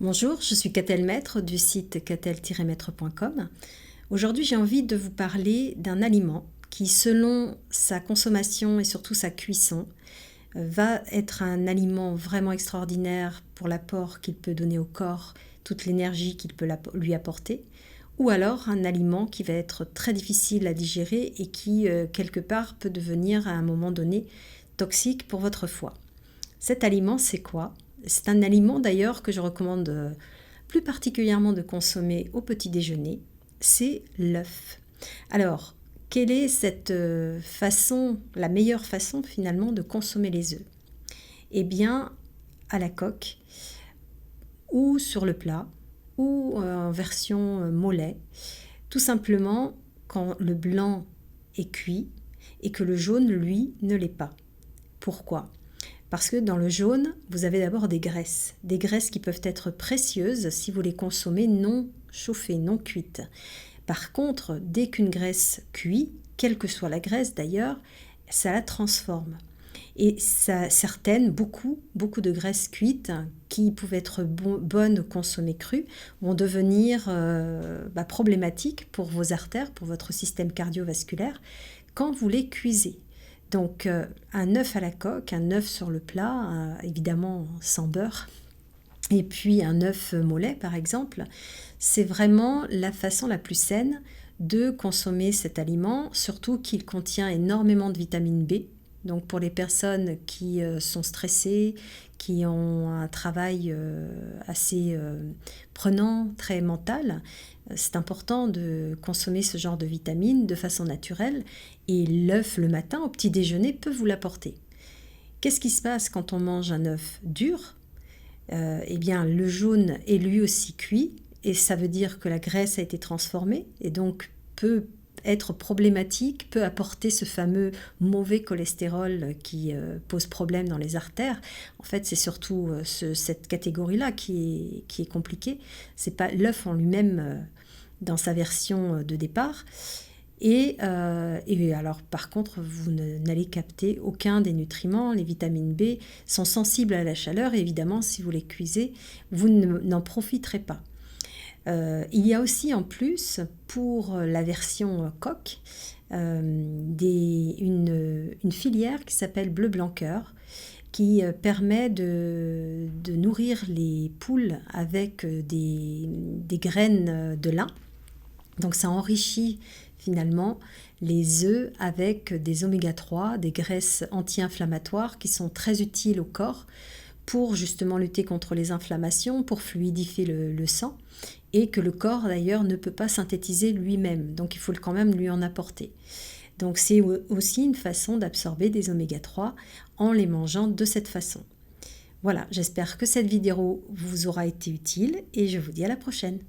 Bonjour, je suis Catel Maître du site catel-maître.com. Aujourd'hui, j'ai envie de vous parler d'un aliment qui, selon sa consommation et surtout sa cuisson, va être un aliment vraiment extraordinaire pour l'apport qu'il peut donner au corps, toute l'énergie qu'il peut lui apporter, ou alors un aliment qui va être très difficile à digérer et qui, quelque part, peut devenir à un moment donné toxique pour votre foie. Cet aliment, c'est quoi ? C'est un aliment d'ailleurs que je recommande plus particulièrement de consommer au petit déjeuner, c'est l'œuf. Alors, quelle est cette façon, la meilleure façon finalement de consommer les œufs ? Eh bien, à la coque, ou sur le plat, ou en version mollet, tout simplement quand le blanc est cuit et que le jaune, lui, ne l'est pas. Pourquoi ? Parce que dans le jaune, vous avez d'abord des graisses qui peuvent être précieuses si vous les consommez non chauffées, non cuites. Par contre, dès qu'une graisse cuit, quelle que soit la graisse d'ailleurs, ça la transforme. Et certaines, beaucoup de graisses cuites qui pouvaient être bonnes consommées crues vont devenir problématiques pour vos artères, pour votre système cardiovasculaire quand vous les cuisez. Donc un œuf à la coque, un œuf sur le plat, évidemment sans beurre, et puis un œuf mollet par exemple, c'est vraiment la façon la plus saine de consommer cet aliment, surtout qu'il contient énormément de vitamine B. Donc pour les personnes qui sont stressées, qui ont un travail assez prenant, très mental, c'est important de consommer ce genre de vitamines de façon naturelle et l'œuf le matin au petit déjeuner peut vous l'apporter. Qu'est-ce qui se passe quand on mange un œuf dur ? Eh bien, le jaune est lui aussi cuit et ça veut dire que la graisse a été transformée et donc peut être problématique, peut apporter ce fameux mauvais cholestérol qui pose problème dans les artères. En fait, c'est surtout cette catégorie-là qui est compliquée. C'est pas l'œuf en lui-même dans sa version de départ. Et alors, par contre, vous n'allez capter aucun des nutriments. Les vitamines B sont sensibles à la chaleur et évidemment, si vous les cuisez, vous n'en profiterez pas. Il y a aussi en plus, pour la version coque, une filière qui s'appelle Bleu Blanc Cœur, qui permet de nourrir les poules avec des graines de lin. Donc ça enrichit finalement les œufs avec des oméga 3, des graisses anti-inflammatoires qui sont très utiles au corps pour justement lutter contre les inflammations, pour fluidifier le sang, et que le corps d'ailleurs ne peut pas synthétiser lui-même, donc il faut quand même lui en apporter. Donc c'est aussi une façon d'absorber des oméga 3 en les mangeant de cette façon. Voilà, j'espère que cette vidéo vous aura été utile et je vous dis à la prochaine.